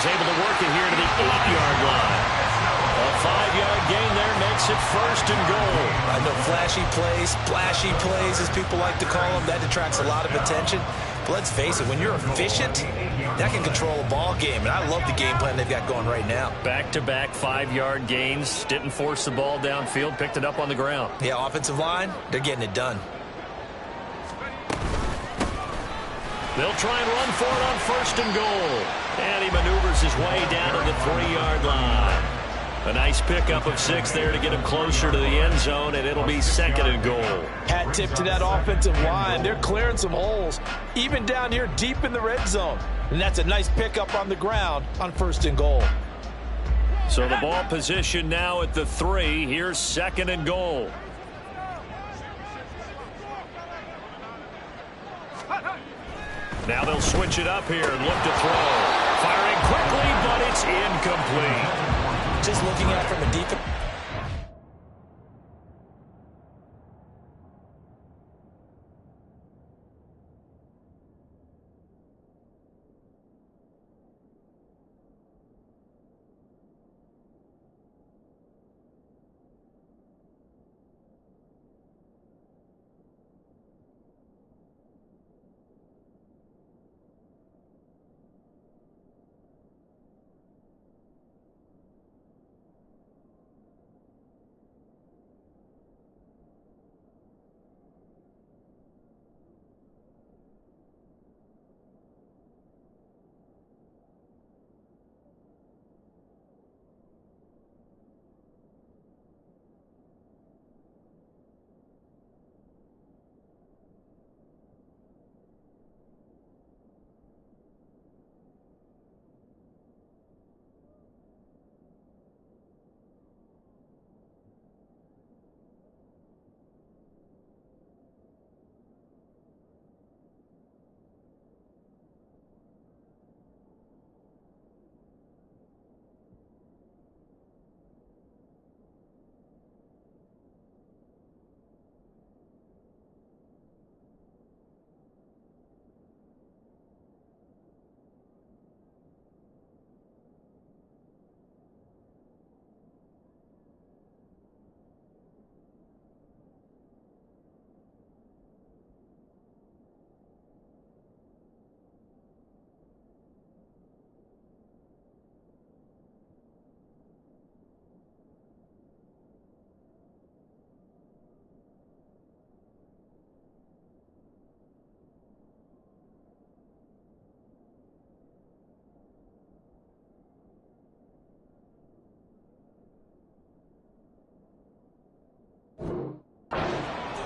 he's able to work it here to the 8-yard line. A 5-yard gain there makes it 1st and goal. I know flashy plays, splashy plays, as people like to call them, that attracts a lot of attention. But let's face it, when you're efficient, that can control a ball game. And I love the game plan they've got going right now. Back-to-back 5-yard gains. Didn't force the ball downfield. Picked it up on the ground. Yeah, offensive line, they're getting it done. They'll try and run for it on 1st and goal. And he maneuvers his way down to the 3-yard line. A nice pickup of 6 there to get him closer to the end zone, and it'll be 2nd and goal. Hat tip to that offensive line. They're clearing some holes, even down here deep in the red zone. And that's a nice pickup on the ground on 1st and goal. So the ball position now at the 3. Here's 2nd and goal. Now they'll switch it up here and look to throw. Firing quickly, but it's incomplete. Just looking at it from a defense.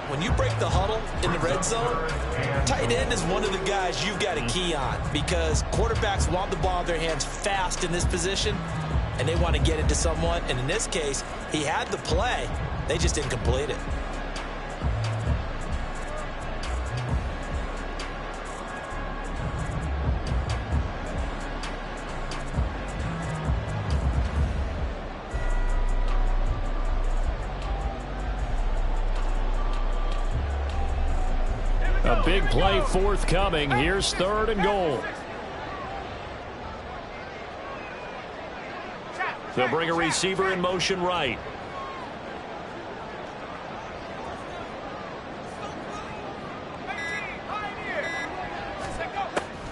When you break the huddle in the red zone, tight end is one of the guys you've got to key on because quarterbacks want the ball in their hands fast in this position, and they want to get it to someone. And in this case, he had the play. They just didn't complete it. A big play forthcoming. Here's 3rd and goal. They'll bring a receiver in motion right.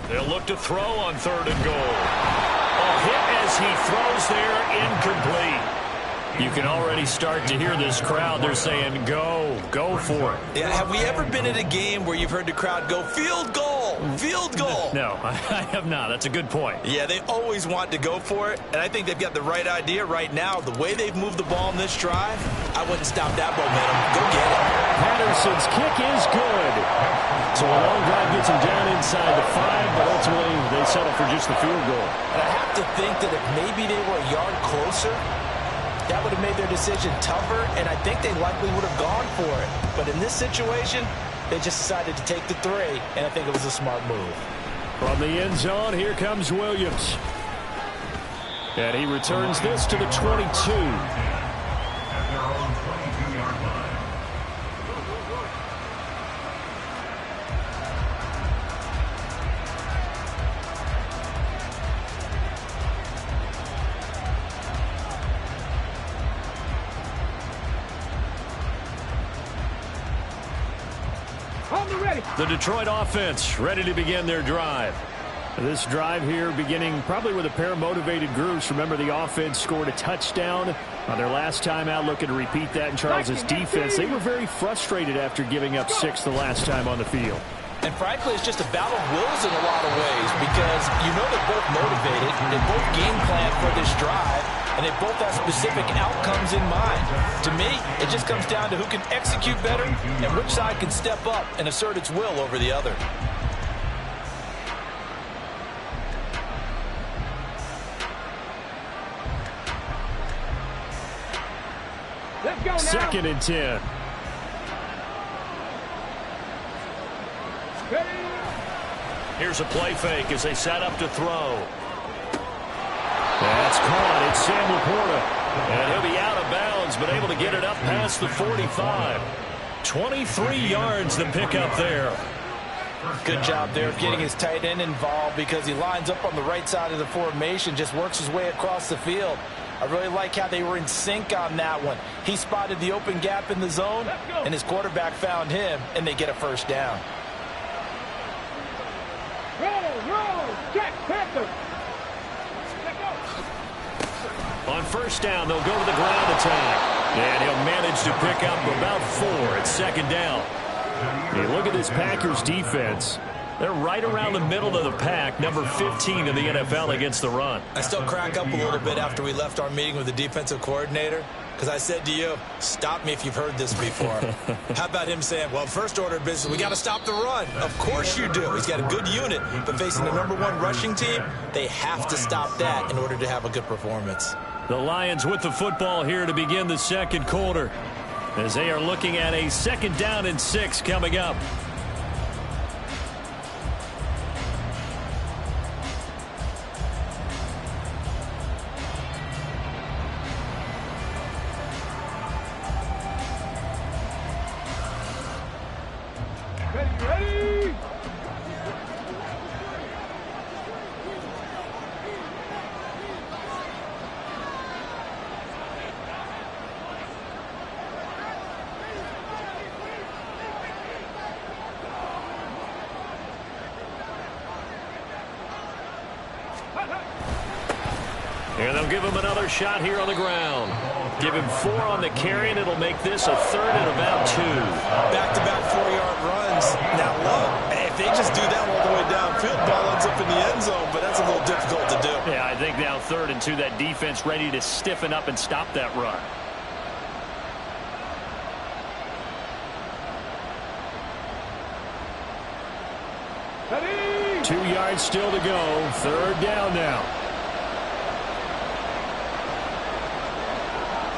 They'll look to throw on 3rd and goal. A hit as he throws there, incomplete. You can already start to hear this crowd. They're saying, go for it. Yeah, have we ever been at a game where you've heard the crowd go, field goal, field goal? No, I have not. That's a good point. Yeah, they always want to go for it, and I think they've got the right idea right now. The way they've moved the ball in this drive, I wouldn't stop that momentum. Go get it. Patterson's kick is good. So a long drive gets him down inside the 5, but ultimately they settle for just the field goal. And I have to think that if maybe they were a yard closer, that would have made their decision tougher, and I think they likely would have gone for it. But in this situation, they just decided to take the 3, and I think it was a smart move. From the end zone, here comes Williams. And he returns this to the 22. The Detroit offense ready to begin their drive. This drive here beginning probably with a pair of motivated groups. Remember, the offense scored a touchdown on their last time out, looking to repeat that in Charles' defense. They were very frustrated after giving up 6 the last time on the field. And frankly, it's just a battle of wills in a lot of ways because you know they're both motivated, they both game plan for this drive, and they both have specific outcomes in mind. To me, it just comes down to who can execute better and which side can step up and assert its will over the other. Let's go now. 2nd and 10. Here's a play fake as they set up to throw. That's caught. It's Sam Laporta. And he'll be out of bounds, but able to get it up past the 45. 23 yards to pick up there. Good job there of getting his tight end involved because he lines up on the right side of the formation, just works his way across the field. I really like how they were in sync on that one. He spotted the open gap in the zone, and his quarterback found him, and they get a first down. Roll, check, Panther. On first down, they'll go to the ground attack. And he'll manage to pick up about 4 at 2nd down. You look at this Packers defense. They're right around the middle of the pack, number 15 in the NFL against the run. I still crack up a little bit after we left our meeting with the defensive coordinator because I said to you, stop me if you've heard this before. How about him saying, well, first order of business, we got to stop the run. Of course you do. He's got a good unit, but facing the #1 rushing team, they have to stop that in order to have a good performance. The Lions with the football here to begin the 2nd quarter as they are looking at a 2nd down and 6 coming up. Ready. And they'll give him another shot here on the ground. Give him 4 on the carry, and it'll make this a 3rd and about 2. Back-to-back 4-yard runs. Now, look, if they just do that all the way downfield, ball ends up in the end zone, but that's a little difficult to do. Yeah, I think now 3rd and 2, that defense ready to stiffen up and stop that run. Ready. 2 yards still to go. 3rd down now.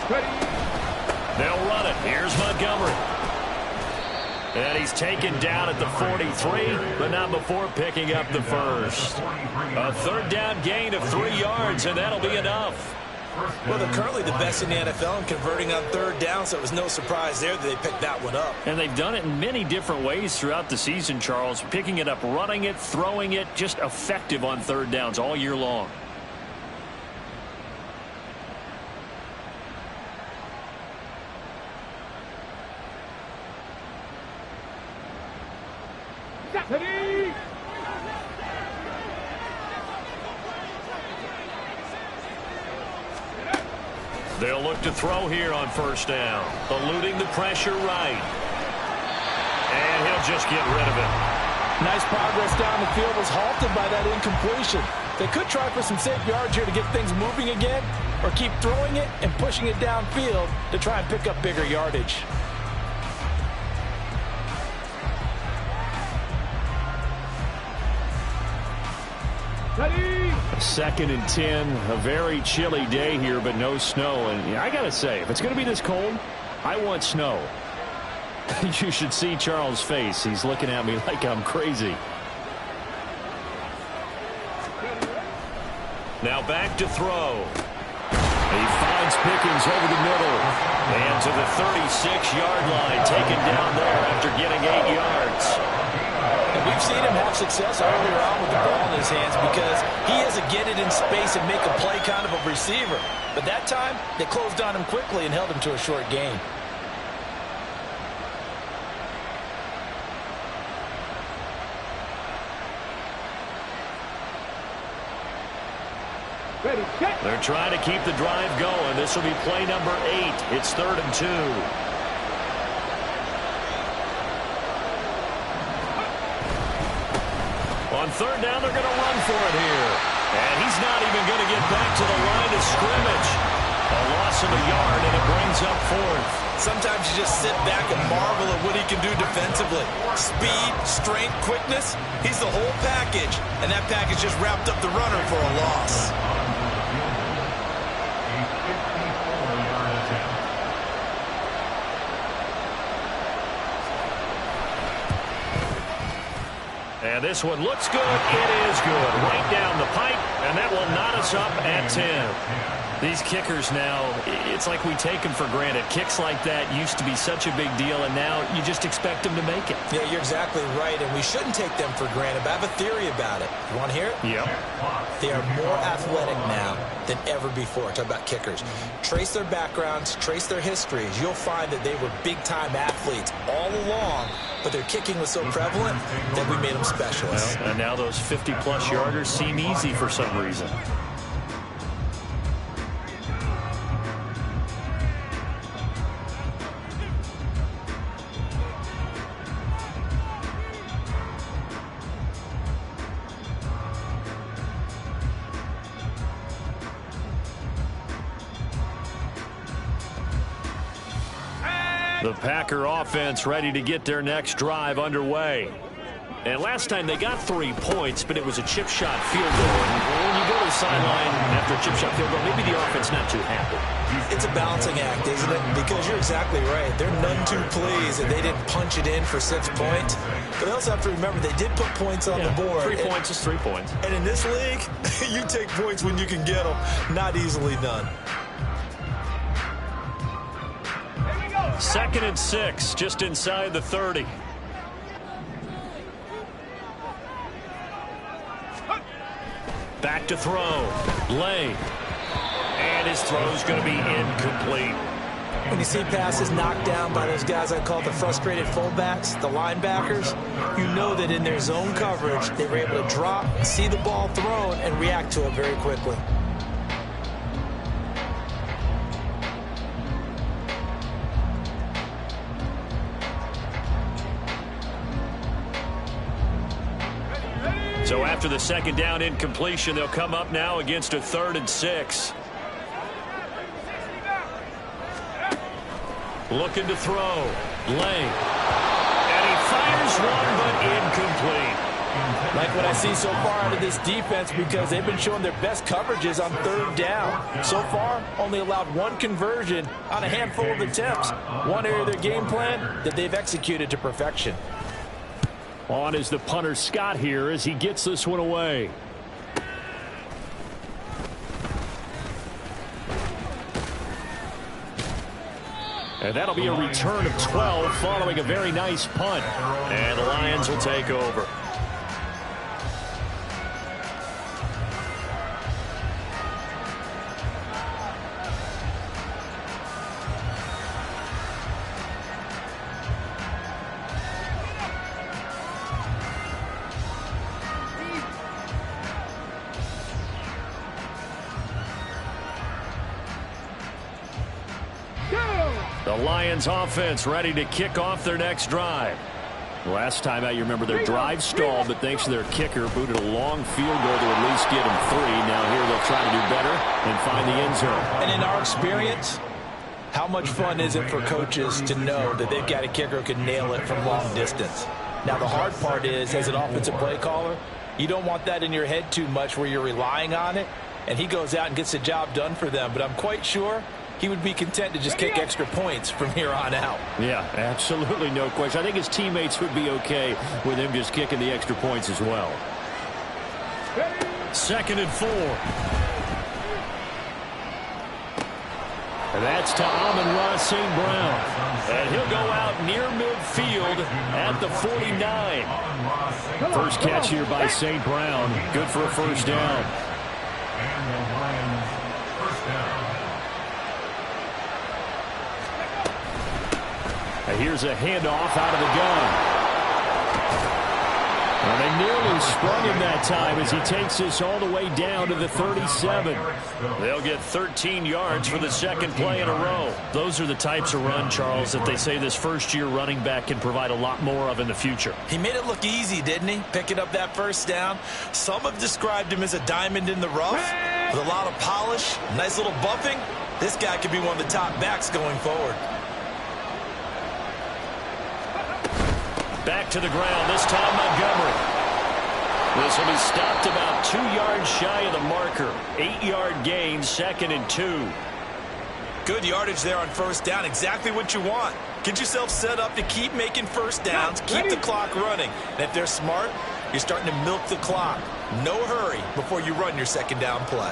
Ready. They'll run it. Here's Montgomery. And he's taken down at the 43, but not before picking up the first. A 3rd down gain of 3 yards, and that'll be enough. Well, they're currently the best in the NFL in converting on 3rd down, so it was no surprise there that they picked that one up. And they've done it in many different ways throughout the season, Charles. Picking it up, running it, throwing it, just effective on 3rd downs all year long. Ready. They'll look to throw here on first down. Eluding the pressure right. And he'll just get rid of it. Nice progress down the field was halted by that incompletion. They could try for some safe yards here to get things moving again, or keep throwing it and pushing it downfield to try and pick up bigger yardage. Ready. 2nd and 10, a very chilly day here, but no snow. And I got to say, if it's going to be this cold, I want snow. You should see Charles' face. He's looking at me like I'm crazy. Now back to throw. He finds Pickens over the middle. And to the 36-yard line, taken down there after getting 8 yards. And we've seen him have success earlier on with the ball in his hands because he has to get it in space and make a play kind of a receiver. But that time, they closed on him quickly and held him to a short gain. Ready, set. They're trying to keep the drive going. This will be play number 8. It's 3rd and 2. On 3rd down, they're going to run for it here. And he's not even going to get back to the line of scrimmage. A loss of a yard, and it brings up 4th. Sometimes you just sit back and marvel at what he can do defensively. Speed, strength, quickness. He's the whole package. And that package just wrapped up the runner for a loss. And this one looks good. It is good. Right down the pipe, and that will knot us up at 10. These kickers now, it's like we take them for granted. Kicks like that used to be such a big deal, and now you just expect them to make it. Yeah, you're exactly right, and we shouldn't take them for granted. But I have a theory about it. You want to hear it? Yep. They are more athletic now than ever before. Talk about kickers. Trace their backgrounds, trace their histories. You'll find that they were big-time athletes all along, but their kicking was so prevalent that we made them specialists. Well, and now those 50-plus yarders seem easy for some reason. The Packer offense ready to get their next drive underway. And last time they got 3 points, but it was a chip shot field goal. And when you go to the sideline after a chip shot field goal, maybe the offense not too happy. It's a balancing act, isn't it? Because you're exactly right. They're none too pleased that they didn't punch it in for 6 points. But they also have to remember they did put points on the board. 3 points is 3 points. And in this league, you take points when you can get them. Not easily done. 2nd and 6, just inside the 30. Back to throw. Lay. And his throw's going to be incomplete. When you see passes knocked down by those guys I call the frustrated fullbacks, the linebackers, you know that in their zone coverage, they were able to drop, see the ball thrown, and react to it very quickly. So after the 2nd down incompletion, they'll come up now against a 3rd and 6. Looking to throw. Lay. And he fires one, but incomplete. Like what I see so far out of this defense, because they've been showing their best coverages on 3rd down. So far, only allowed 1 conversion on a handful of attempts. One area of their game plan that they've executed to perfection. On is the punter Scott here as he gets this one away. And that'll be a return of 12 following a very nice punt. And the Lions will take over. The Lions offense ready to kick off their next drive. Last time out, you remember their drive stalled, but thanks to their kicker, booted a long field goal to at least get them 3. Now here they'll try to do better and find the end zone. And in our experience, how much fun is it for coaches to know that they've got a kicker who can nail it from long distance? Now the hard part is, as an offensive play caller, you don't want that in your head too much where you're relying on it, and he goes out and gets the job done for them. But I'm quite sure he would be content to just kick extra points from here on out. Yeah, absolutely no question. I think his teammates would be okay with him just kicking the extra points as well. 2nd and 4. And that's to Amon-Ra St. Brown. And he'll go out near midfield at the 49. First catch here by St. Brown. Good for a 1st down. And here's a handoff out of the gun. And And nearly sprung him that time as he takes this all the way down to the 37. They'll get 13 yards for the second play in a row. Those are the types of run, Charles, that they say this first-year running back can provide a lot more of in the future. He made it look easy, didn't he? Picking up that first down. Some have described him as a diamond in the rough with a lot of polish, nice little buffing. This guy could be one of the top backs going forward. Back to the ground, this time Montgomery. This will be stopped about 2 yards shy of the marker. 8-yard gain, 2nd and 2. Good yardage there on first down. Exactly what you want. Get yourself set up to keep making first downs, keep the clock running. And if they're smart, you're starting to milk the clock. No hurry before you run your second down play.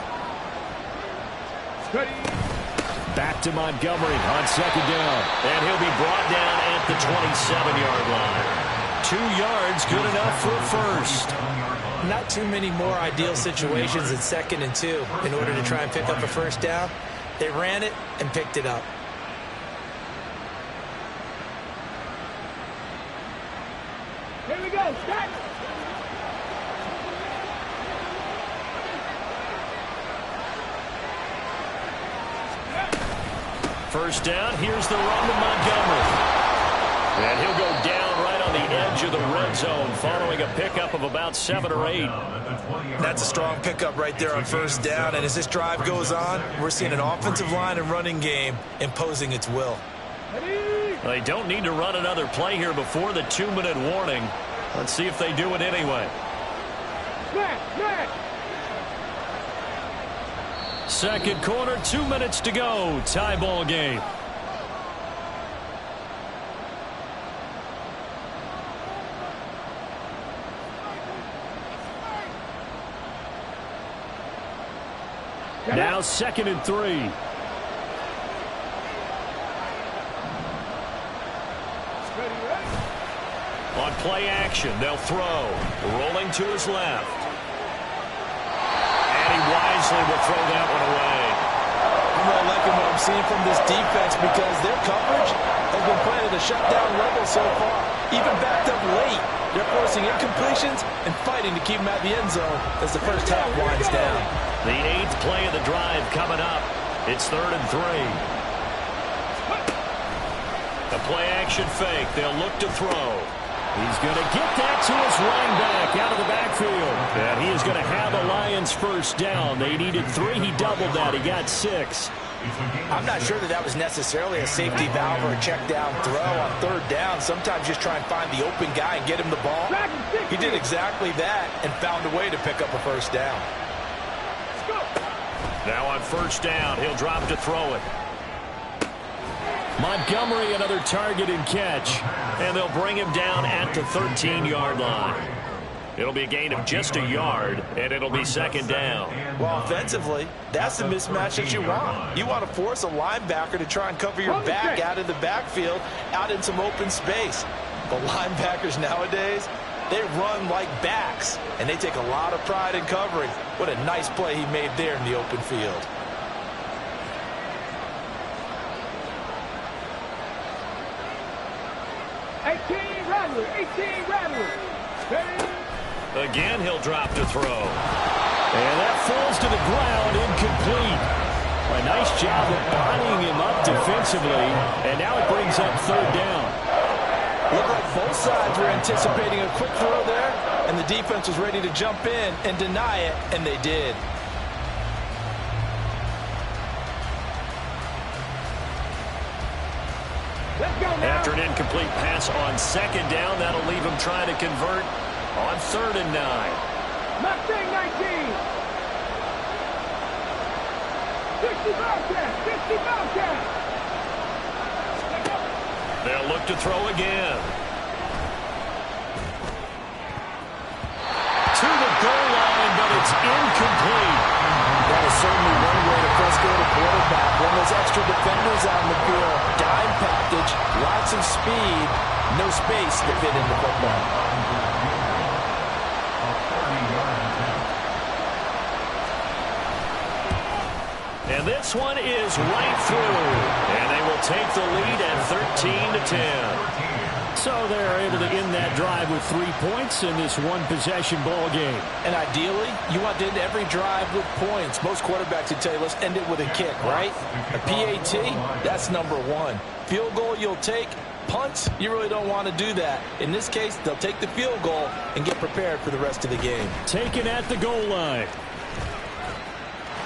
Back to Montgomery on second down. And he'll be brought down at the 27-yard line. 2 yards, good enough for a first. Not too many more ideal situations in 2nd and 2 in order to try and pick up a first down. They ran it and picked it up. Here we go. Start. First down, here's the run to Montgomery. And he'll go down right on the edge of the red zone following a pickup of about 7 or 8. That's a strong pickup right there on first down. And as this drive goes on, we're seeing an offensive line and running game imposing its will. They don't need to run another play here before the 2-minute warning. Let's see if they do it anyway. Second quarter, 2 minutes to go. Tie ball game. Now 2nd and 3. On play action, they'll throw. Rolling to his left. And he wisely will throw that one away. I'm really liking what I'm seeing from this defense because their coverage has been playing at a shutdown level so far. Even backed up late, they're forcing incompletions and fighting to keep them at the end zone as the first half winds down. The 8th play of the drive coming up. It's 3rd and 3. The play action fake. They'll look to throw. He's going to get that to his running back out of the backfield. And he is going to have a Lions first down. They needed 3. He doubled that. He got 6. I'm not sure that was necessarily a safety valve or a check down throw on 3rd down. Sometimes just try and find the open guy and get him the ball. He did exactly that and found a way to pick up a first down. Now on first down, he'll drop to throw it. Montgomery, another target and catch. And they'll bring him down at the 13-yard line. It'll be a gain of just a yard, and it'll be 2nd down. Well, offensively, that's the mismatch that you want. You want to force a linebacker to try and cover your back out of the backfield, out in some open space. The linebackers nowadays, they run like backs, and they take a lot of pride in covering. What a nice play he made there in the open field. Again, he'll drop to throw. And that falls to the ground, incomplete. A nice job of bodying him up defensively, and now it brings up 3rd down. Looked like both sides were anticipating a quick throw there, and the defense was ready to jump in and deny it, and they did. After an incomplete pass on 2nd down, that'll leave him trying to convert on 3rd and 9. Mustang 19. 60 Bobcats. 60 Bobcats. They'll look to throw again. To the goal line, but it's incomplete. That is certainly one way to frustrate a quarterback. When those extra defenders out in the field, dime package, lots of speed, no space to fit into football. And this one is right through. And they will take the lead at 13-10. So they're able to end that drive with 3 points in this one-possession ball game. And ideally, you want to end every drive with points. Most quarterbacks would tell you, let's end it with a kick, right? A PAT, that's number one. Field goal you'll take. Punts, you really don't want to do that. In this case, they'll take the field goal and get prepared for the rest of the game. Taken at the goal line.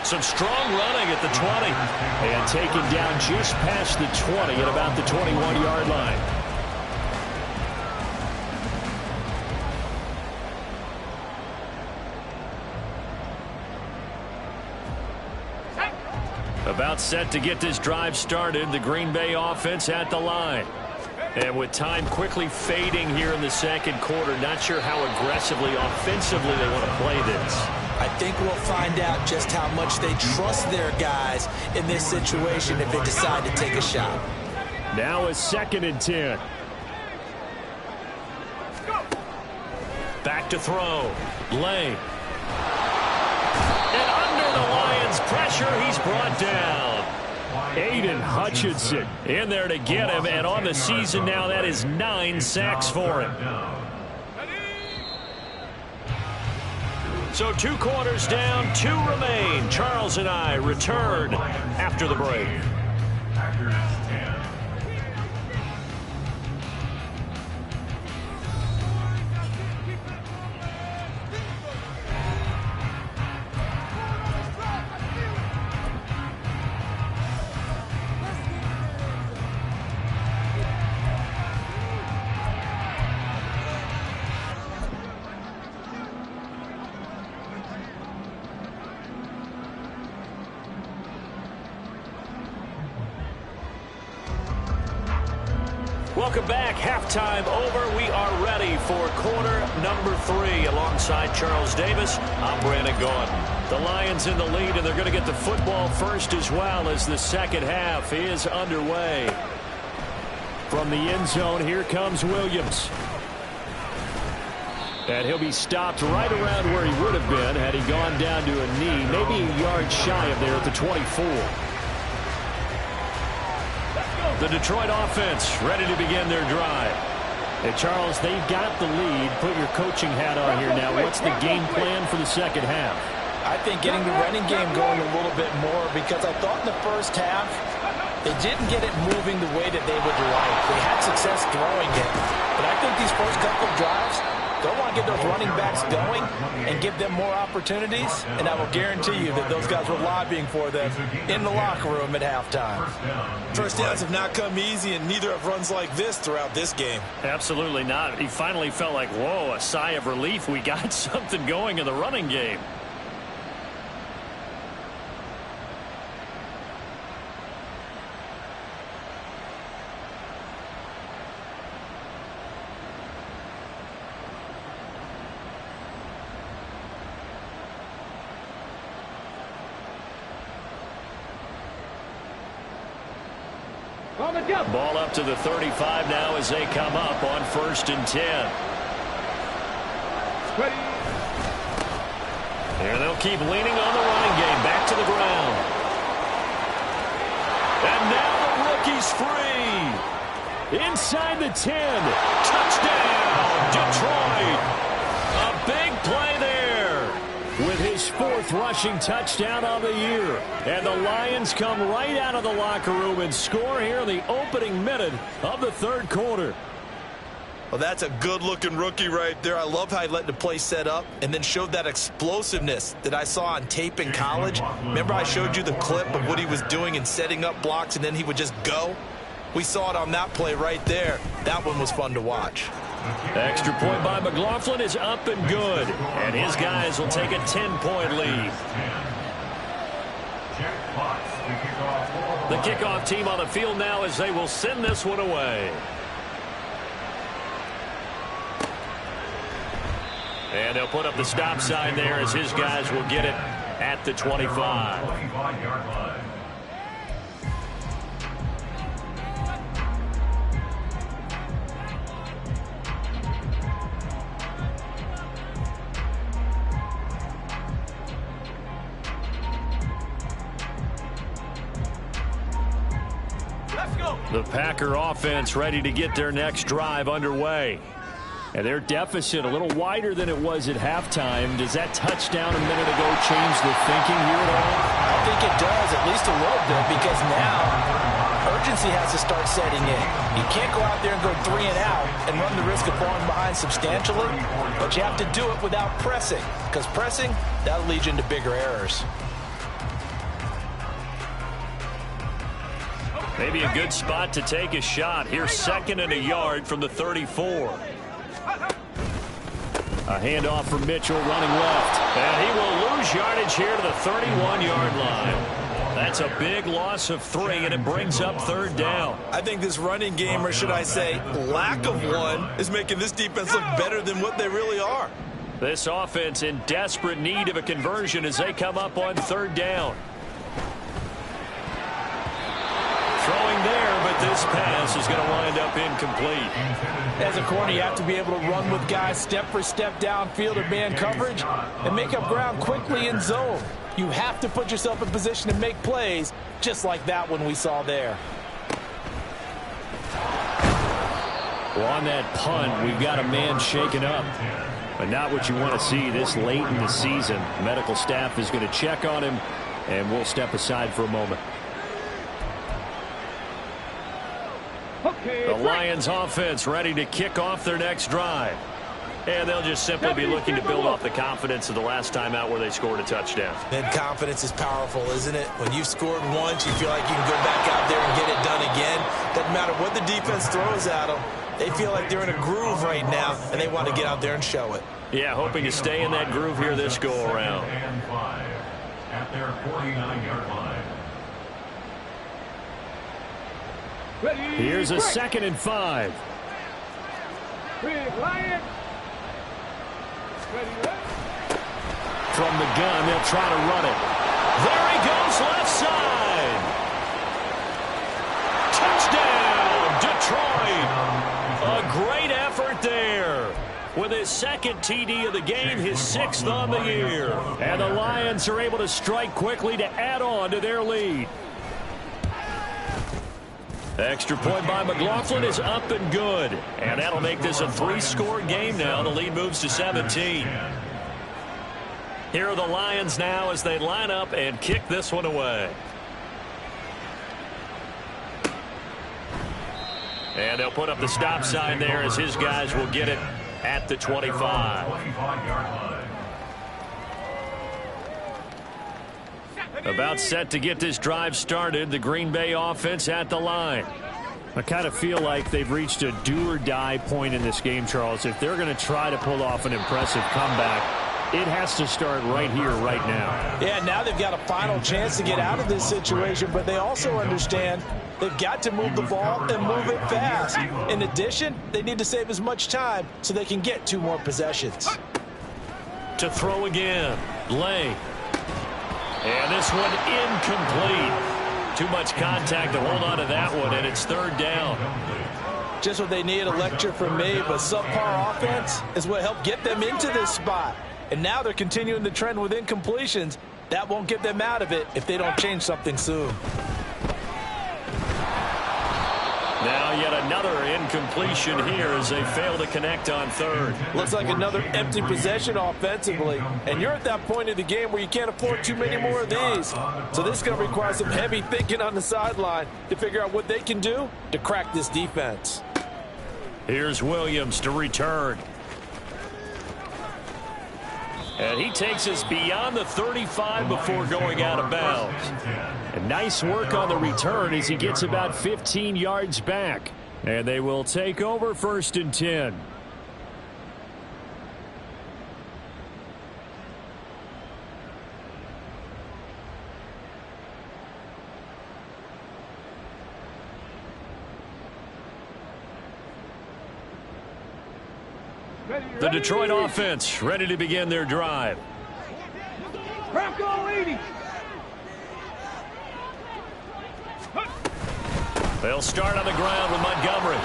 Some strong running at the 20. And taken down just past the 20 at about the 21-yard line. About set to get this drive started. The Green Bay offense at the line. And with time quickly fading here in the second quarter, not sure how aggressively, offensively they want to play this. I think we'll find out just how much they trust their guys in this situation if they decide to take a shot. Now a 2nd and 10. Back to throw. Lay. And under the Lions' pressure, he's brought down. Aiden Hutchinson in there to get him, and on the season now, that is 9 sacks for him. So 2 quarters down, 2 remain. Charles and I return after the break. Welcome back. Halftime over. We are ready for quarter number 3. Alongside Charles Davis, I'm Brandon Gordon. The Lions in the lead, and they're going to get the football first as well as the second half is underway. From the end zone, here comes Williams. And he'll be stopped right around where he would have been had he gone down to a knee, maybe a yard shy of there at the 24. The Detroit offense ready to begin their drive. And Charles, they've got the lead. Put your coaching hat on here now. What's the game plan for the second half? I think getting the running game going a little bit more, because I thought in the first half they didn't get it moving the way that they would like. They had success throwing it. But I think these first couple of drives, they'll want to get those running backs going and give them more opportunities. And I will guarantee you that those guys were lobbying for them in the locker room at halftime. First downs have not come easy, and neither have runs like this throughout this game. Absolutely not. He finally felt like, whoa, a sigh of relief. We got something going in the running game. Ball up to the 35 now as they come up on 1st and 10. And they'll keep leaning on the running game. Back to the ground. And now the rookie's free. Inside the 10. Touchdown, Detroit. A big play there with his 4th rushing touchdown of the year. And the Lions come right out of the locker room and score here in the opening minute of the 3rd quarter. Well, that's a good-looking rookie right there. I love how he let the play set up and then showed that explosiveness that I saw on tape in college. Remember I showed you the clip of what he was doing and setting up blocks, and then he would just go? We saw it on that play right there. That one was fun to watch. Extra point by McLaughlin is up and good. And his guys will take a 10-point lead. The kickoff team on the field now as they will send this one away. And they'll put up the stop sign there as his guys will get it at the 25. Let's go! The Packer offense ready to get their next drive underway. And their deficit a little wider than it was at halftime. Does that touchdown a minute ago change the thinking here at all? I think it does, at least a little bit, because now urgency has to start setting in. You can't go out there and go 3 and out and run the risk of falling behind substantially, but you have to do it without pressing, because pressing, that'll lead you into bigger errors. Maybe a good spot to take a shot. Here's 2nd and a yard from the 34. A handoff from Mitchell running left. And he will lose yardage here to the 31-yard line. That's a big loss of 3, and it brings up 3rd down. I think this running game, or should I say lack of one, is making this defense look better than what they really are. This offense in desperate need of a conversion as they come up on 3rd down. Throwing there, but this pass is going to wind up incomplete. As a corner, you have to be able to run with guys step for step downfield or man coverage and make up ground quickly in zone. You have to put yourself in position to make plays, just like that one we saw there. Well, on that punt, we've got a man shaken up. But not what you want to see this late in the season. Medical staff is going to check on him, and we'll step aside for a moment. The Lions offense ready to kick off their next drive. And they'll just simply be looking to build off the confidence of the last time out where they scored a touchdown. And confidence is powerful, isn't it? When you've scored once, you feel like you can go back out there and get it done again. Doesn't matter what the defense throws at them. They feel like they're in a groove right now, and they want to get out there and show it. Yeah, hoping to stay in that groove here this go-around. At their 49-yard line. Here's a 2nd and 5. Big Lion. From the gun, they'll try to run it. There he goes, left side. Touchdown, Detroit. A great effort there. With his 2nd TD of the game, his 6th on the year. And the Lions are able to strike quickly to add on to their lead. Extra point by McLaughlin is up and good. And that'll make this a 3-score game now. The lead moves to 17. Here are the Lions now as they line up and kick this one away. And they'll put up the stop sign there as his guys will get it at the 25. About set to get this drive started. The Green Bay offense at the line. I kind of feel like they've reached a do-or-die point in this game, Charles. If they're going to try to pull off an impressive comeback, it has to start right here, right now. Yeah, now they've got a final chance to get out of this situation, but they also understand they've got to move the ball and move it fast. In addition, they need to save as much time so they can get 2 more possessions. To throw again. Lay. And this one incomplete. Too much contact to hold on to that one, and it's 3rd down. Just what they need, a lecture from me, but subpar offense is what helped get them into this spot. And now they're continuing the trend with incompletions. That won't get them out of it if they don't change something soon. Now yet another incompletion here as they fail to connect on 3rd. Looks like another empty possession offensively. And you're at that point in the game where you can't afford too many more of these. So this is going to require some heavy thinking on the sideline to figure out what they can do to crack this defense. Here's Williams to return. And he takes us beyond the 35 before going out of bounds. And nice work on the return as he gets about 15 yards back. And they will take over 1st and 10. The Detroit offense ready to begin their drive. Bronco 80. They'll start on the ground with Montgomery.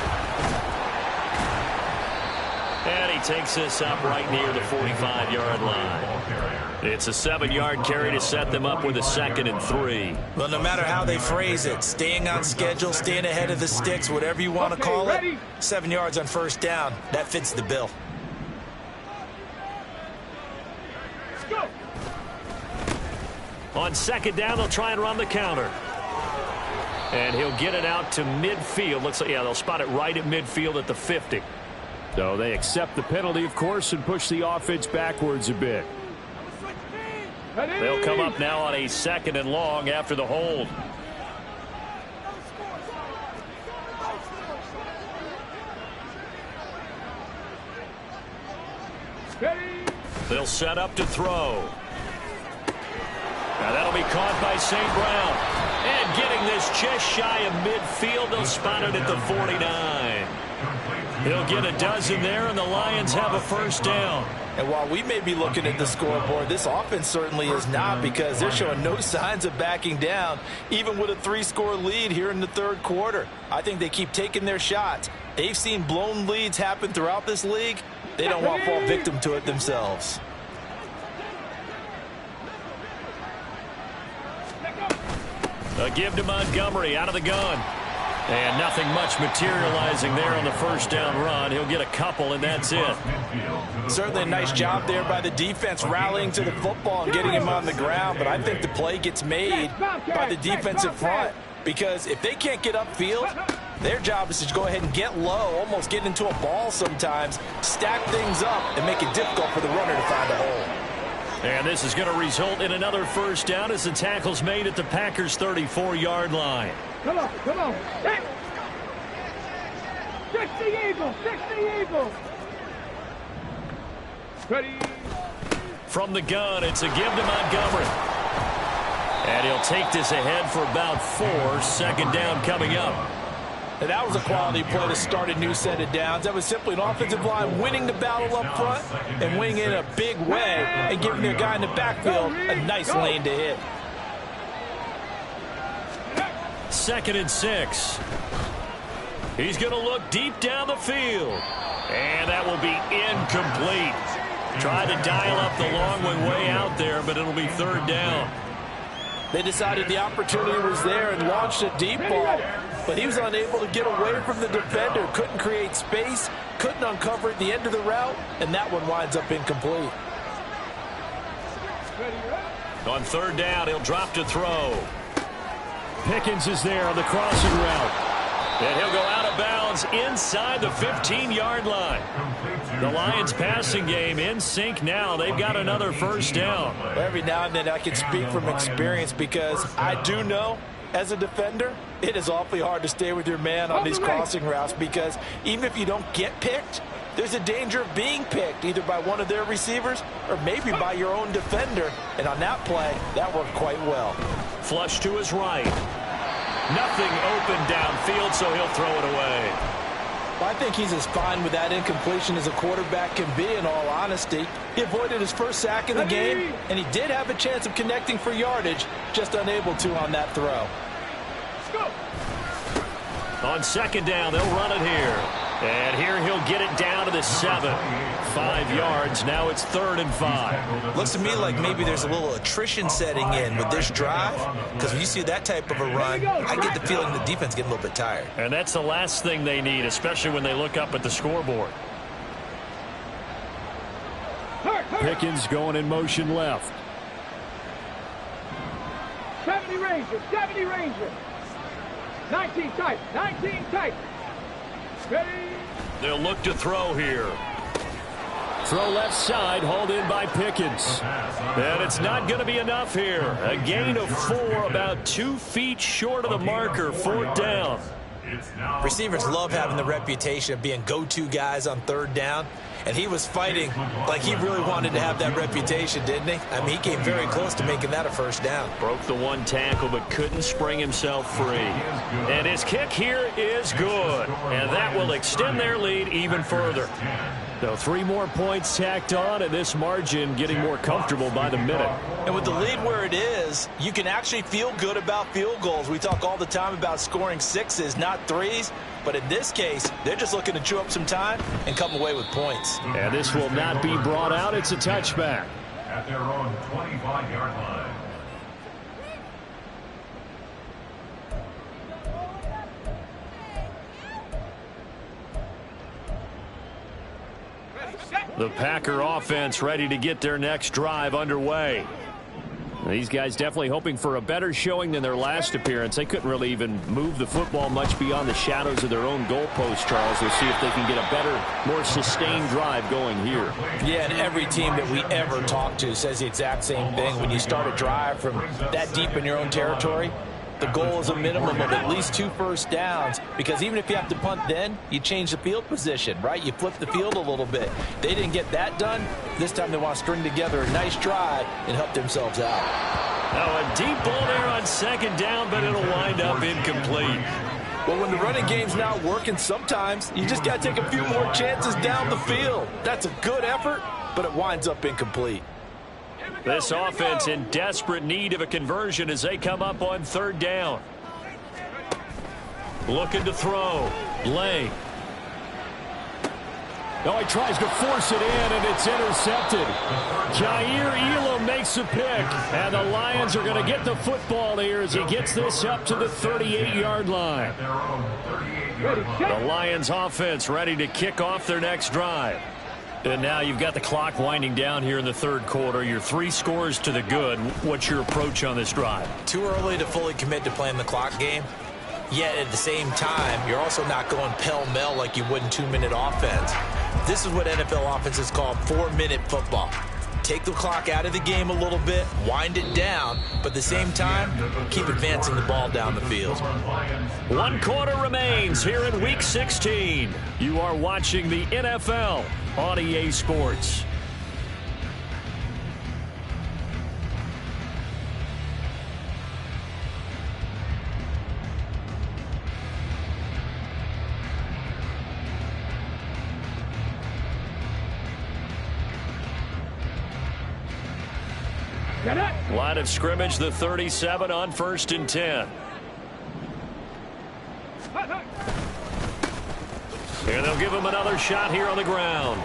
And he takes this up right near the 45-yard line. It's a 7-yard carry to set them up with a 2nd and 3. Well, no matter how they phrase it, staying on schedule, staying ahead of the sticks, whatever you want to call it, 7 yards on first down, that fits the bill. On 2nd down, they'll try and run the counter. And he'll get it out to midfield. Looks like, yeah, they'll spot it right at midfield at the 50. So they accept the penalty, of course, and push the offense backwards a bit. They'll come up now on a 2nd and long after the hold. They'll set up to throw. Now that'll be caught by St. Brown. And getting this just shy of midfield, they'll spot it at the 49. He'll get a dozen there, and the Lions have a first down. And while we may be looking at the scoreboard, this offense certainly is not, because they're showing no signs of backing down, even with a 3-score lead here in the third quarter. I think they keep taking their shots. They've seen blown leads happen throughout this league. They don't want to fall victim to it themselves. A give to Montgomery out of the gun. And nothing much materializing there on the first down run. He'll get a couple, and that's it. Certainly a nice job there by the defense, rallying to the football and getting him on the ground. But I think the play gets made by the defensive front, because if they can't get upfield, their job is to go ahead and get low, almost get into a ball sometimes, stack things up, and make it difficult for the runner to find a hole. And this is going to result in another first down as the tackle's made at the Packers' 34-yard line. Come on, come on. Hey. 60 Eagles, 60 Eagles. Ready. From the gun, it's a give to Montgomery. And he'll take this ahead for about 4. 2nd down coming up. And that was a quality play to start a new set of downs. That was simply an offensive line winning the battle up front and winning it in a big way and giving their guy in the backfield a nice lane to hit. 2nd and 6. He's going to look deep down the field. And that will be incomplete. Tried to dial up the long way out there, but it'll be 3rd down. They decided the opportunity was there and launched a deep ball, but he was unable to get away from the defender, couldn't create space, couldn't uncover at the end of the route, and that one winds up incomplete. On 3rd down, he'll drop to throw. Pickens is there on the crossing route. And he'll go out of bounds inside the 15-yard line. The Lions passing game in sync now. They've got another first down. Every now and then I can speak from experience, because I do know as a defender it is awfully hard to stay with your man on these crossing routes, because even if you don't get picked, there's a danger of being picked either by one of their receivers or maybe by your own defender. And on that play, that worked quite well. Flush to his right. Nothing open downfield, so he'll throw it away. I think he's as fine with that incompletion as a quarterback can be, in all honesty. He avoided his first sack in the game, and he did have a chance of connecting for yardage, just unable to on that throw. On 2nd down, they'll run it here. And here he'll get it down to the 7. 5 yards. Now it's 3rd and 5. Looks to me like maybe there's a little attrition setting in with this drive, because when you see that type of a run, I get the feeling the defense getting a little bit tired. And that's the last thing they need, especially when they look up at the scoreboard. Pickens going in motion left. 70 Rangers, 70 Rangers. 19 tight, 19 tight. Ready. They'll look to throw here. Throw left side, hauled in by Pickens. And it's not going to be enough here. A gain of 4, about 2 feet short of the marker. 4th down. Receivers love having the reputation of being go-to guys on 3rd down, and he was fighting like he really wanted to have that reputation, didn't he? I mean, he came very close to making that a first down. Broke the 1 tackle, but couldn't spring himself free. And his kick here is good, and that will extend their lead even further. So 3 more points tacked on, and this margin getting more comfortable by the minute. And with the lead where it is, you can actually feel good about field goals. We talk all the time about scoring 6s, not 3s. But in this case, they're just looking to chew up some time and come away with points. And this will not be brought out. It's a touchback. At their own 25-yard line. The Packer offense ready to get their next drive underway. These guys definitely hoping for a better showing than their last appearance. They couldn't really even move the football much beyond the shadows of their own goalpost, Charles. We'll see if they can get a better, more sustained drive going here. Yeah, and every team that we ever talk to says the exact same thing. When you start a drive from that deep in your own territory, the goal is a minimum of at least 2 first downs, because even if you have to punt then, you change the field position, right? You flip the field a little bit. They didn't get that done. This time they want to string together a nice drive and help themselves out. Now a deep ball there on 2nd down, but it'll wind up incomplete. Well, when the running game's not working, sometimes you just got to take a few more chances down the field. That's a good effort, but it winds up incomplete. This offense in desperate need of a conversion as they come up on 3rd down. Looking to throw. Lay. Oh, he tries to force it in, and it's intercepted. Jair Elam makes a pick, and the Lions are going to get the football here as he gets this up to the 38-yard line. The Lions offense ready to kick off their next drive. And now you've got the clock winding down here in the 3rd quarter. You're 3 scores to the good. What's your approach on this drive? Too early to fully commit to playing the clock game. Yet at the same time, you're also not going pell-mell like you would in 2-minute offense. This is what NFL offenses call 4-minute football. Take the clock out of the game a little bit, wind it down, but at the same time, keep advancing the ball down the field. 1 quarter remains here in Week 16. You are watching the NFL on EA Sports. Line of scrimmage, the 37 on 1st and 10. And they'll give him another shot here on the ground.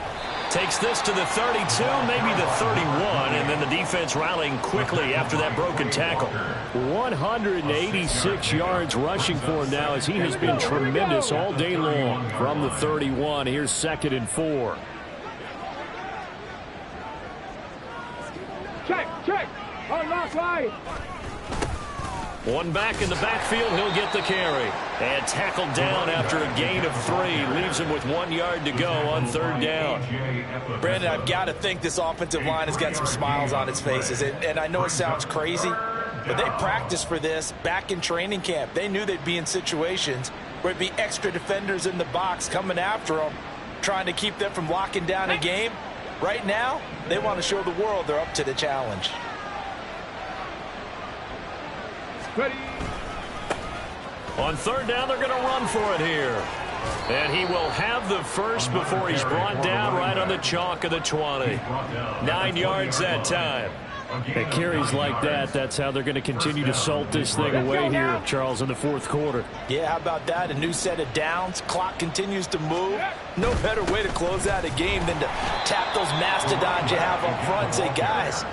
Takes this to the 32, maybe the 31, and then the defense rallying quickly after that broken tackle. 186 yards rushing for him now as he has been tremendous all day long. From the 31, here's 2nd and 4. Check. Unlock right. One back in the backfield, he'll get the carry. And tackled down after a gain of 3. Leaves him with 1 yard to go on 3rd down. Brandon, I've got to think this offensive line has got some smiles on its faces. And I know it sounds crazy, but they practiced for this back in training camp. They knew they'd be in situations where it'd be extra defenders in the box coming after them, trying to keep them from locking down a game. Right now, they want to show the world they're up to the challenge. Ready. On 3rd down, they're going to run for it here. And he will have the first before he's brought down right on the chalk of the 20. 9 yards that time. At carries like that, that's how they're going to continue to salt this thing away here, Charles, in the 4th quarter. Yeah, how about that? A new set of downs. Clock continues to move. No better way to close out a game than to tap those mastodons you have up front and say, guys,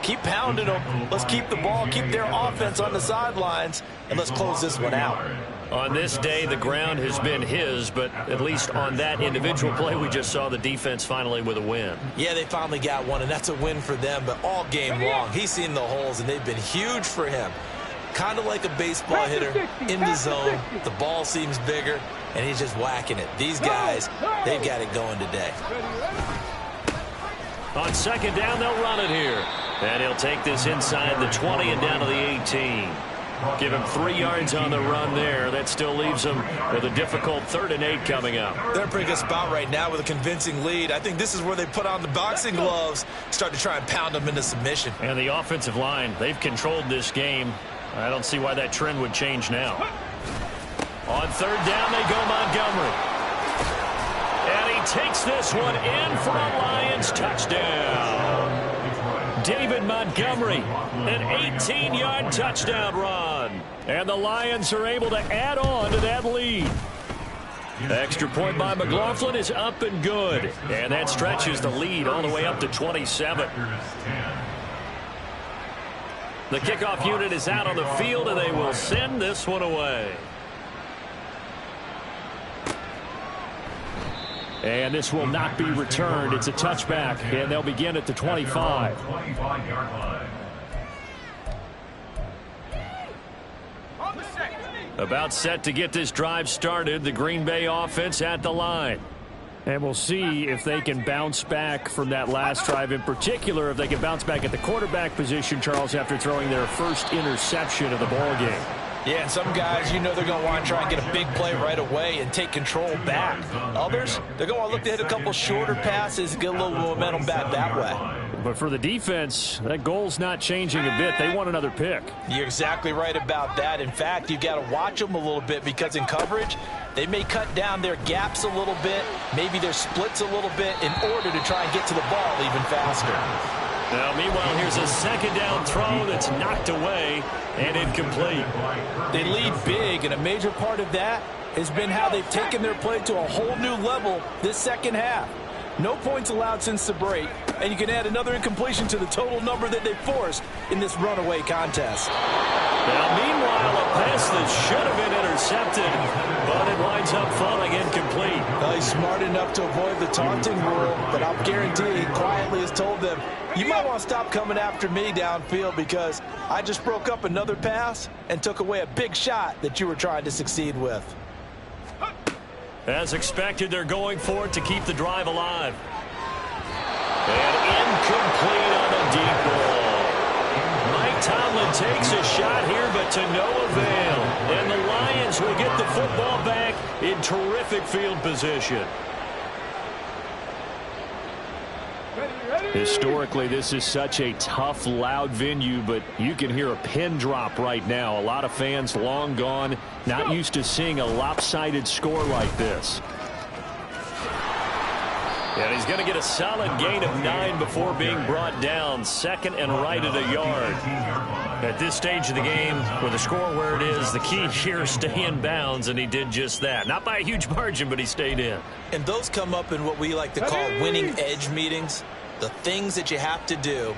keep pounding them. Let's keep the ball, keep their offense on the sidelines, and let's close this one out. On this day, the ground has been his, but at least on that individual play, we just saw the defense finally with a win. Yeah, they finally got one, and that's a win for them, but all game long, he's seen the holes, and they've been huge for him. Kind of like a baseball hitter in the zone. The ball seems bigger, and he's just whacking it. These guys, they've got it going today. On 2nd down, they'll run it here. And he'll take this inside the 20 and down to the 18. Give him 3 yards on the run there. That still leaves him with a difficult 3rd and 8 coming up. They're in a pretty good spot right now with a convincing lead. I think this is where they put on the boxing gloves, start to try and pound them into submission. And the offensive line, they've controlled this game. I don't see why that trend would change now. On 3rd down, they go Montgomery. And he takes this one in for a Lions touchdown. David Montgomery, an 18-yard touchdown run. And the Lions are able to add on to that lead. The extra point by McLaughlin is up and good. And that stretches the lead all the way up to 27. The kickoff unit is out on the field, and they will send this one away. And this will not be returned. It's a touchback, and they'll begin at the 25. About set to get this drive started. The Green Bay offense at the line. And we'll see if they can bounce back from that last drive. In particular, if they can bounce back at the quarterback position, Charles, after throwing their first interception of the ball game. Yeah, and some guys, you know, they're going to want to try and get a big play right away and take control back. Others, they're going to want to look to hit a couple shorter passes, get a little momentum back that way. But for the defense, that goal's not changing a bit. They want another pick. You're exactly right about that. In fact, you've got to watch them a little bit because in coverage, they may cut down their gaps a little bit, maybe their splits a little bit in order to try and get to the ball even faster. Now, meanwhile, here's a second down throw that's knocked away and incomplete. They lead big, and a major part of that has been how they've taken their play to a whole new level this second half. No points allowed since the break, and you can add another incompletion to the total number that they forced in this runaway contest. Now, meanwhile, a pass that should have been intercepted, but it winds up falling incomplete. Well, he's smart enough to avoid the taunting rule, but I'll guarantee he quietly has told them, you might want to stop coming after me downfield because I just broke up another pass and took away a big shot that you were trying to succeed with. As expected, they're going for it to keep the drive alive. And incomplete on a deep ball. Mike Tomlin takes a shot here, but to no avail. And the Lions will get the football back in terrific field position. Historically, this is such a tough, loud venue, but you can hear a pin drop right now. A lot of fans long gone, not used to seeing a lopsided score like this. And he's going to get a solid gain of 9 before being brought down. Second and right at a yard. At this stage of the game, with the score where it is, the key here is stay in bounds, and he did just that. Not by a huge margin, but he stayed in. And those come up in what we like to call winning edge meetings. The things that you have to do,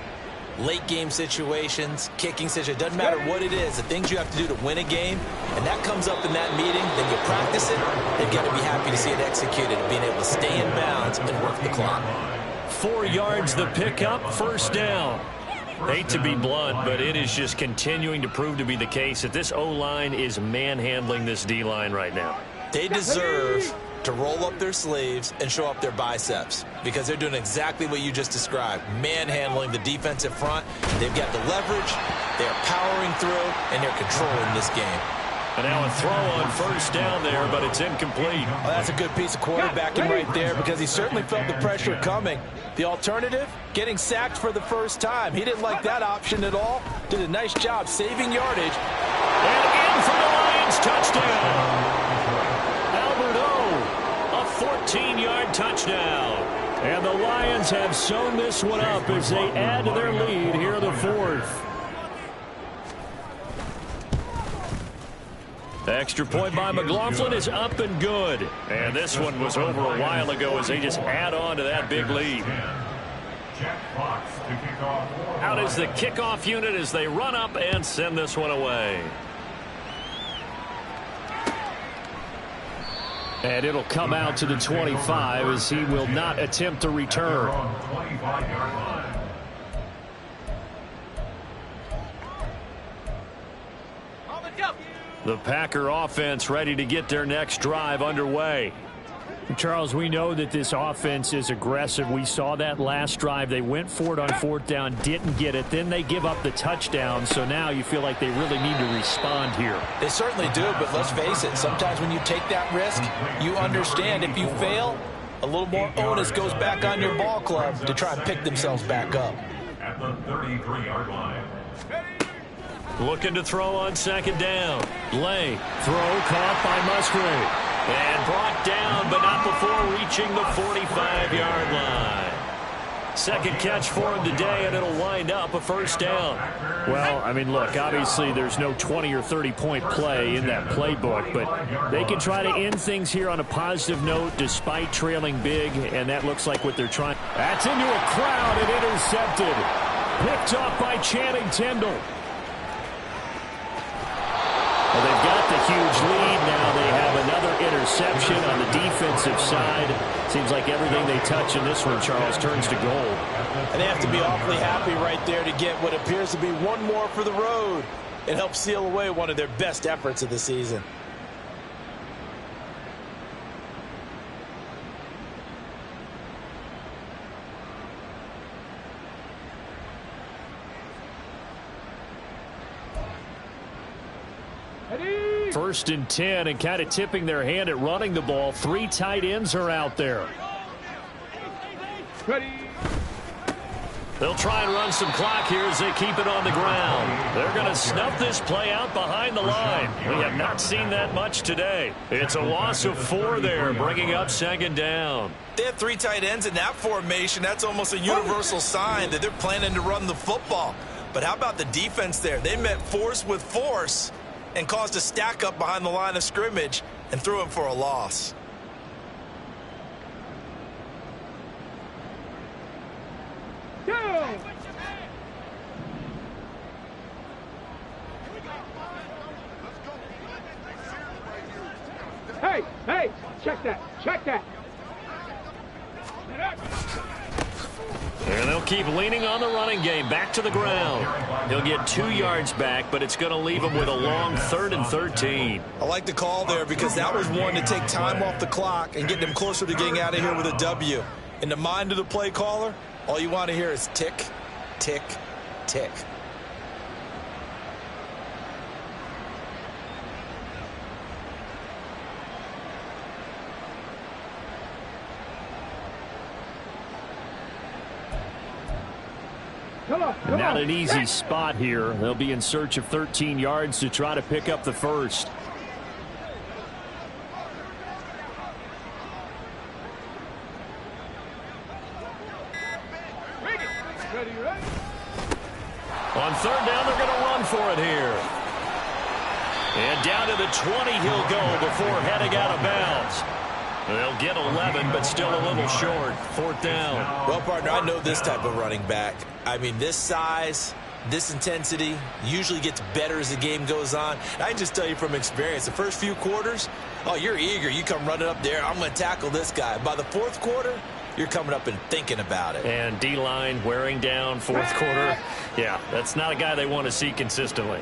late game situations, kicking situations, doesn't matter what it is, the things you have to do to win a game, and that comes up in that meeting, then you practice it, they've got to be happy to see it executed, being able to stay in bounds and work the clock. 4 yards the pickup, first down. Hate to be blunt, but it is just continuing to prove to be the case that this O-line is manhandling this D-line right now. They deserve to roll up their sleeves and show up their biceps because they're doing exactly what you just described, manhandling the defensive front. They've got the leverage, they're powering through, and they're controlling this game. And now a throw on first down there, but it's incomplete. Well, that's a good piece of quarterbacking right there because he certainly felt the pressure coming. The alternative, getting sacked for the first time. He didn't like that option at all. Did a nice job saving yardage. And in for the Lions, touchdown. 14-yard touchdown. And the Lions have sewn this one up as they add to their lead here in the fourth. The extra point by McLaughlin is up and good. And this one was over a while ago as they just add on to that big lead. Out is the kickoff unit as they run up and send this one away. And it'll come out to the 25 as he will not attempt to return. The Packer offense ready to get their next drive underway. Charles, we know that this offense is aggressive. We saw that last drive. They went for it on fourth down, didn't get it. Then they give up the touchdown. So now you feel like they really need to respond here. They certainly do, but let's face it. Sometimes when you take that risk, you understand if you fail, a little more onus goes back on your ball club to try and pick themselves back up. At the 33-yard line. Looking to throw on second down. Lay, throw caught by Musgrave. And brought down, but not before reaching the 45-yard line. Second catch for him today, and it'll wind up a first down. Well, I mean, look, obviously there's no 20 or 30-point play in that playbook, but they can try to end things here on a positive note despite trailing big, and that looks like what they're trying. That's into a crowd and intercepted. Picked off by Channing Tindall. Well, they've got the huge lead now. They have another interception on the defensive side. Seems like everything they touch in this one, Charles, turns to gold. And they have to be awfully happy right there to get what appears to be one more for the road. It helps seal away one of their best efforts of the season. First and 10, and kind of tipping their hand at running the ball. 3 tight ends are out there. Ready. They'll try and run some clock here as they keep it on the ground. They're going to snuff this play out behind the line. We have not seen that much today. It's a loss of 4 there, bringing up second down. They have 3 tight ends in that formation. That's almost a universal sign that they're planning to run the football. But how about the defense there? They met force with force and caused a stack up behind the line of scrimmage and threw him for a loss. Go! Hey, hey, check that, check that. And they'll keep leaning on the running game. Back to the ground. He'll get 2 yards back, but it's going to leave him with a long 3rd and 13. I like the call there because that was one to take time off the clock and get them closer to getting out of here with a W. In the mind of the play caller, all you want to hear is tick, tick, tick. Come on, come Not on. an easy spot here. They'll be in search of 13 yards to try to pick up the first. Ready, ready. On 3rd down, they're going to run for it here. And down to the 20 he'll go before heading out of bounds. They'll get 11, but still a little short. 4th down. Well, partner, I know this type of running back. I mean, this size, this intensity usually gets better as the game goes on. And I can just tell you from experience, the first few quarters, oh, you're eager. You come running up there, I'm going to tackle this guy. By the 4th quarter, you're coming up and thinking about it. And D-line wearing down 4th quarter. Yeah, that's not a guy they want to see consistently.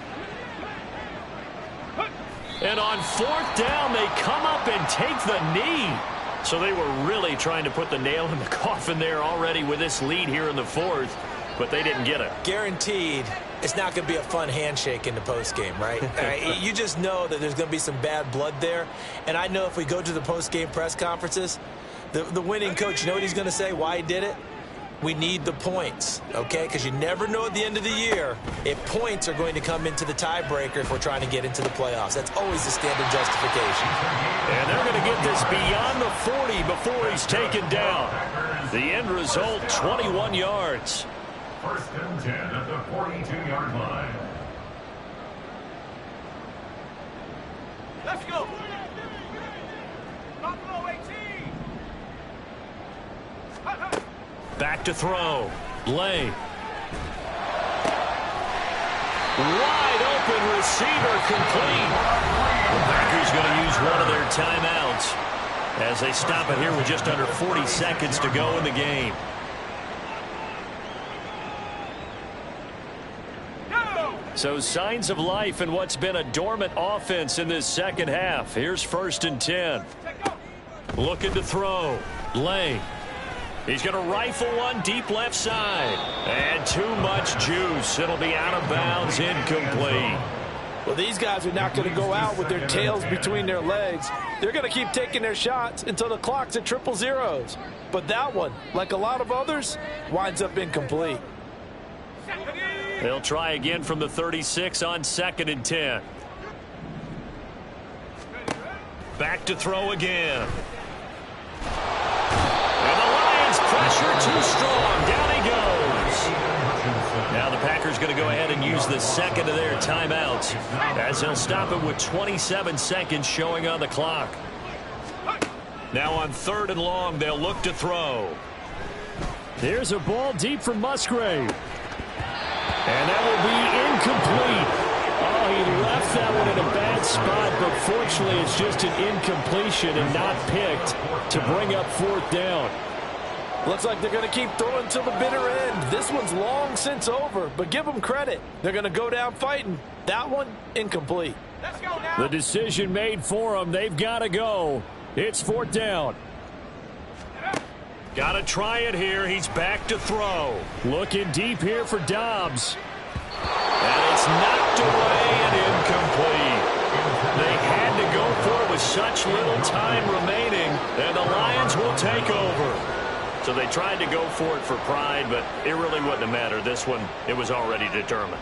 And on 4th down, they come up and take the knee. So they were really trying to put the nail in the coffin there already with this lead here in the 4th, but they didn't get it. Guaranteed it's not going to be a fun handshake in the postgame, right? You just know that there's going to be some bad blood there. And I know if we go to the postgame press conferences, the winning coach, you know what he's going to say, why he did it? We need the points, okay? Because you never know at the end of the year if points are going to come into the tiebreaker if we're trying to get into the playoffs. That's always the standard justification. And they're going to get this beyond the 40 before he's taken down. The end result, 21 yards. 1st and 10 at the 42-yard line. Let's go. Buffalo 18. Back to throw. Lay. Wide open receiver complete. The Packers going to use one of their timeouts as they stop it here with just under 40 seconds to go in the game. So signs of life in what's been a dormant offense in this second half. Here's 1st and 10. Looking to throw. Lay. He's going to rifle one deep left side. And too much juice. It'll be out of bounds, incomplete. Well, these guys are not going to go out with their tails between their legs. They're going to keep taking their shots until the clock's at 000. But that one, like a lot of others, winds up incomplete. They'll try again from the 36 on 2nd and 10. Back to throw again. And the Lions pressure too strong. Down he goes. Now the Packers going to go ahead and use the second of their timeouts as they'll stop it with 27 seconds showing on the clock. Now on 3rd and long, they'll look to throw. Here's a ball deep for Musgrave. And that will be incomplete. Oh, he left that one in a bad spot, but fortunately it's just an incompletion and not picked to bring up 4th down. Looks like they're going to keep throwing till the bitter end. This one's long since over, but give them credit. They're going to go down fighting. That one, incomplete. Let's go now. The decision made for them. They've got to go. It's 4th down. Got to try it here. He's back to throw. Looking deep here for Dobbs. And it's knocked away and incomplete. They had to go for it with such little time remaining, and the Lions will take over. So they tried to go for it for pride, but it really wouldn't have mattered. This one, it was already determined.